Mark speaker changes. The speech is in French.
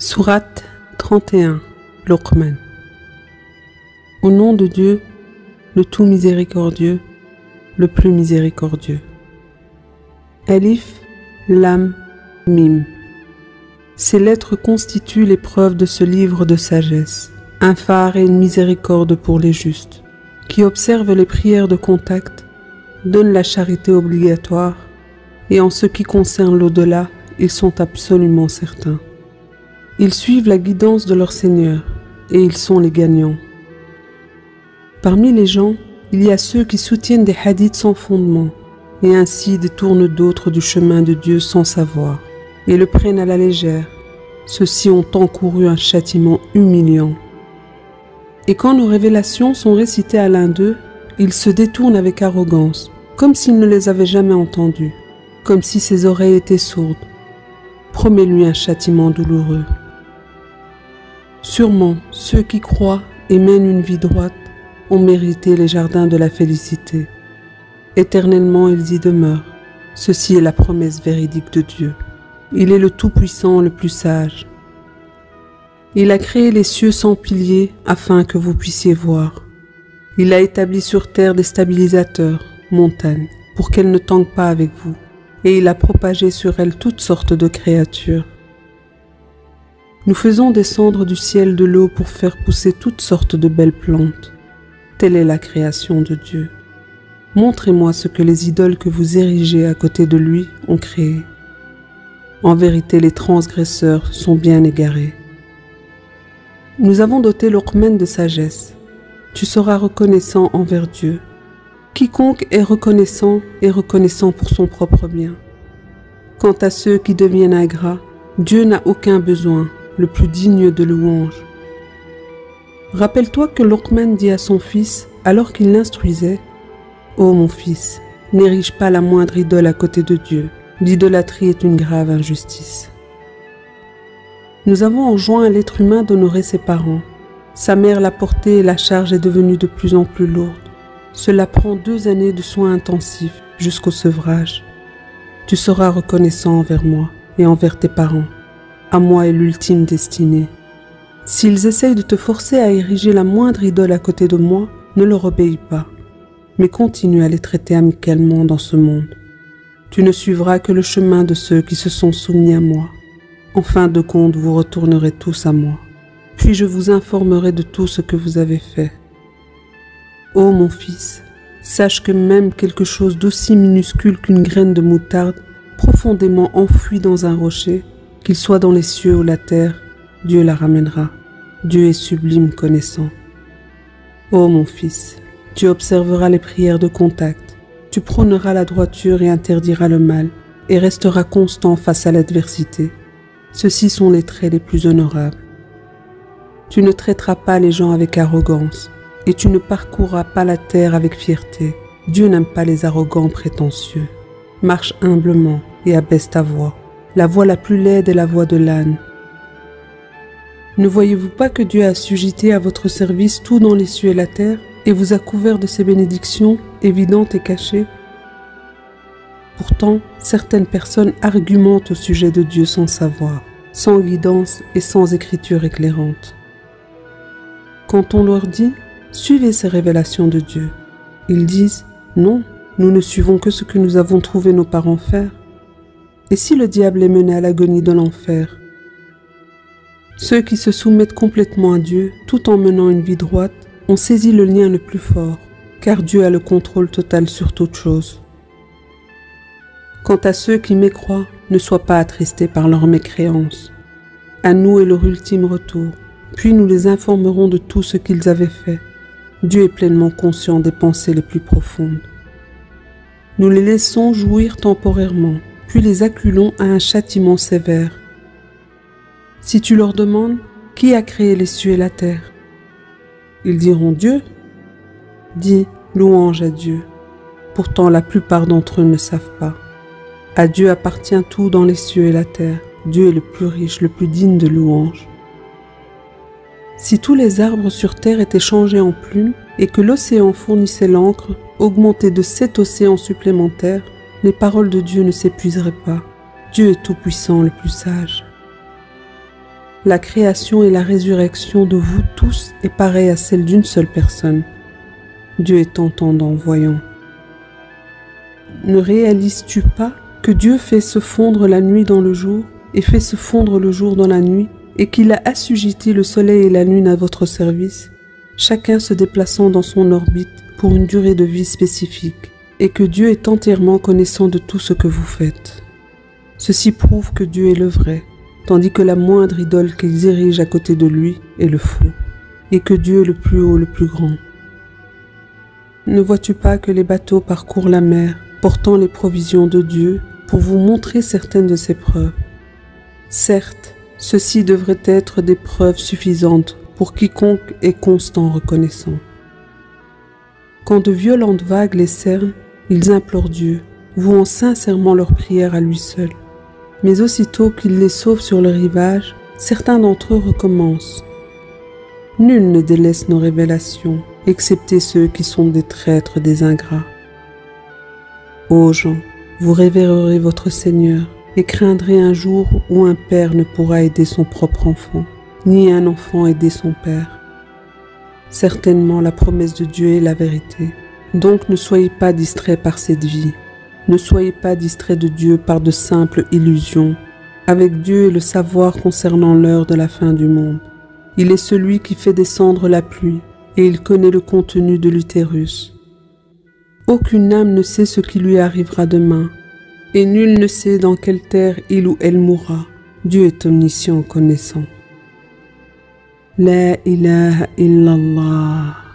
Speaker 1: Sourate 31, Luqman. Au nom de Dieu, le tout miséricordieux, le plus miséricordieux. Alif, Lam, Mim. Ces lettres constituent l'épreuve de ce livre de sagesse, un phare et une miséricorde pour les justes, qui observent les prières de contact, donnent la charité obligatoire, et en ce qui concerne l'au-delà, ils sont absolument certains. Ils suivent la guidance de leur Seigneur, et ils sont les gagnants. Parmi les gens, il y a ceux qui soutiennent des hadiths sans fondement, et ainsi détournent d'autres du chemin de Dieu sans savoir, et le prennent à la légère. Ceux-ci ont encouru un châtiment humiliant. Et quand nos révélations sont récitées à l'un d'eux, il se détourne avec arrogance, comme s'il ne les avait jamais entendues, comme si ses oreilles étaient sourdes. Promets-lui un châtiment douloureux. Sûrement, ceux qui croient et mènent une vie droite ont mérité les jardins de la félicité. Éternellement, ils y demeurent. Ceci est la promesse véridique de Dieu. Il est le Tout-Puissant, le plus sage. Il a créé les cieux sans piliers afin que vous puissiez voir. Il a établi sur terre des stabilisateurs, montagnes, pour qu'elles ne tanguent pas avec vous. Et il a propagé sur elles toutes sortes de créatures. Nous faisons descendre du ciel de l'eau pour faire pousser toutes sortes de belles plantes. Telle est la création de Dieu. Montrez-moi ce que les idoles que vous érigez à côté de lui ont créé. En vérité, les transgresseurs sont bien égarés. Nous avons doté Luqman de sagesse. Tu seras reconnaissant envers Dieu. Quiconque est reconnaissant pour son propre bien. Quant à ceux qui deviennent ingrats, Dieu n'a aucun besoin, le plus digne de louange. Rappelle-toi que Luqman dit à son fils, alors qu'il l'instruisait, « Ô mon fils, n'érige pas la moindre idole à côté de Dieu. L'idolâtrie est une grave injustice. » Nous avons enjoint à l'être humain d'honorer ses parents. Sa mère l'a porté et la charge est devenue de plus en plus lourde. Cela prend 2 années de soins intensifs jusqu'au sevrage. Tu seras reconnaissant envers moi et envers tes parents. À moi est l'ultime destinée. S'ils essayent de te forcer à ériger la moindre idole à côté de moi, ne leur obéis pas, mais continue à les traiter amicalement dans ce monde. Tu ne suivras que le chemin de ceux qui se sont soumis à moi. En fin de compte, vous retournerez tous à moi. Puis je vous informerai de tout ce que vous avez fait. Ô mon fils, sache que même quelque chose d'aussi minuscule qu'une graine de moutarde, profondément enfouie dans un rocher, qu'il soit dans les cieux ou la terre, Dieu la ramènera. Dieu est sublime connaissant. Ô mon fils, tu observeras les prières de contact, tu prôneras la droiture et interdiras le mal, et resteras constant face à l'adversité. Ceux-ci sont les traits les plus honorables. Tu ne traiteras pas les gens avec arrogance, et tu ne parcourras pas la terre avec fierté. Dieu n'aime pas les arrogants prétentieux. Marche humblement et abaisse ta voix. La voix la plus laide est la voix de l'âne. Ne voyez-vous pas que Dieu a assujetti à votre service tout dans les cieux et la terre, et vous a couvert de ses bénédictions, évidentes et cachées? Pourtant, certaines personnes argumentent au sujet de Dieu sans savoir, sans guidance et sans écriture éclairante. Quand on leur dit « Suivez ces révélations de Dieu », ils disent « Non, nous ne suivons que ce que nous avons trouvé nos parents faire. » Et si le diable est mené à l'agonie de l'enfer? Ceux qui se soumettent complètement à Dieu, tout en menant une vie droite, ont saisi le lien le plus fort, car Dieu a le contrôle total sur toute chose. Quant à ceux qui mécroient, ne sois pas attristés par leur mécréance. À nous est leur ultime retour, puis nous les informerons de tout ce qu'ils avaient fait. Dieu est pleinement conscient des pensées les plus profondes. Nous les laissons jouir temporairement, puis les acculons à un châtiment sévère. Si tu leur demandes « Qui a créé les cieux et la terre ?» Ils diront « Dieu ». Dis « Louange à Dieu ». Pourtant la plupart d'entre eux ne savent pas. À Dieu appartient tout dans les cieux et la terre. Dieu est le plus riche, le plus digne de louange. Si tous les arbres sur terre étaient changés en plumes et que l'océan fournissait l'encre, augmentée de 7 océans supplémentaires, les paroles de Dieu ne s'épuiseraient pas. Dieu est tout-puissant, le plus sage. La création et la résurrection de vous tous est pareille à celle d'une seule personne. Dieu est entendant, voyant. Ne réalises-tu pas que Dieu fait se fondre la nuit dans le jour et fait se fondre le jour dans la nuit, et qu'il a assujetti le soleil et la lune à votre service, chacun se déplaçant dans son orbite pour une durée de vie spécifique, et que Dieu est entièrement connaissant de tout ce que vous faites. Ceci prouve que Dieu est le vrai, tandis que la moindre idole qu'ils érigent à côté de lui est le faux, et que Dieu est le plus haut, le plus grand. Ne vois-tu pas que les bateaux parcourent la mer, portant les provisions de Dieu, pour vous montrer certaines de ses preuves? Certes, ceci devrait être des preuves suffisantes pour quiconque est constant reconnaissant. Quand de violentes vagues les cernent, ils implorent Dieu, vouant sincèrement leur prière à lui seul. Mais aussitôt qu'il les sauve sur le rivage, certains d'entre eux recommencent. Nul ne délaisse nos révélations, excepté ceux qui sont des traîtres, des ingrats. Ô gens, vous révérerez votre Seigneur, et craindrez un jour où un père ne pourra aider son propre enfant, ni un enfant aider son père. Certainement la promesse de Dieu est la vérité. Donc ne soyez pas distraits par cette vie. Ne soyez pas distraits de Dieu par de simples illusions. Avec Dieu est le savoir concernant l'heure de la fin du monde. Il est celui qui fait descendre la pluie, et il connaît le contenu de l'utérus. Aucune âme ne sait ce qui lui arrivera demain, et nul ne sait dans quelle terre il ou elle mourra. Dieu est omniscient, connaissant. La ilaha illallah.